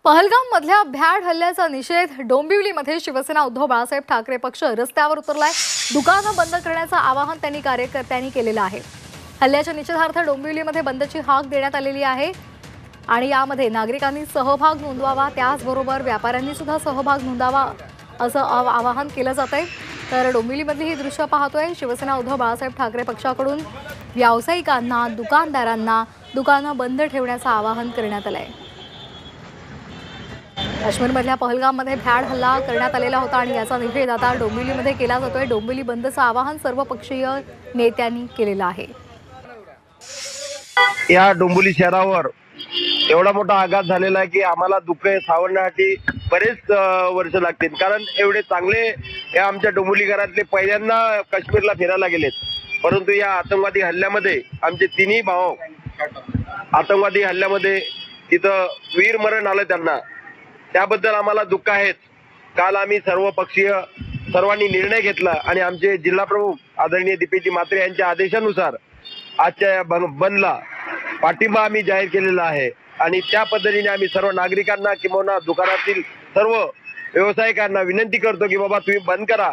पहलगाम मधल्या भ्याड हल्ल्याचा निषेध डोंबिवलीमध्ये शिवसेना उद्धव बाळासाहेब ठाकरे पक्ष रस्त्यावर उतरलाय। दुकानं बंद करण्याचं आवाहन त्यांनी कार्यकर्त्यांनी केलेलं आहे। हल्ल्याच्या निषेधार्थ डोंबिवलीमध्ये बंदची हाक देण्यात आलेली आहे आणि यामध्ये नागरिकांनी सहभाग नोंदवावा, त्याचबरोबर व्यापाऱ्यांनी सुद्धा सहभाग नोंदवावा असं आवाहन केलं जातंय। तर डोंबिवलीमधली ही दृश्य पाहतोय। शिवसेना उद्धव बाळासाहेब ठाकरे पक्षाकडून व्यावसायिकांना, दुकानदारांना दुकानं बंद ठेवण्याचं आवाहन करण्यात आलंय। काश्मीरमधल्या पहलगाममध्ये भ्याड हल्ला करण्यात आलेला होता आणि याचा निषेध आता डोंबिवलीमध्ये केला जातोय। डोंबिवली बंदचं आवाहन सर्वपक्षीय नेत्यांनी केलेलं आहे। या डोंबिवली शहरावर एवढा मोठा आघात झालेला आहे की आम्हाला दुःख सावरण्यासाठी बरेच वर्ष लागतील, कारण एवढे चांगले या आमच्या डोंबिवलीकरातले पहिल्यांदा काश्मीरला फिरायला गेलेत, परंतु या आतंकवादी हल्ल्यामध्ये आमचे तिन्ही भाऊ आतंकवादी हल्ल्यामध्ये तिथं वीर मरण आलं त्यांना, त्याबद्दल आम्हाला दुःख आहेच। काल आम्ही सर्वांनी निर्णय घेतला आणि आमचे जिल्हा प्रमुख आदरणीय दीपेजी म्हात्रे यांच्या आदेशानुसार आजच्या या बंदला पाठिंबा आम्ही जाहीर केलेला आहे आणि त्या पद्धतीने आम्ही सर्व नागरिकांना किंवा दुकानातील सर्व व्यावसायिकांना विनंती करतो की बाबा तुम्ही बंद करा,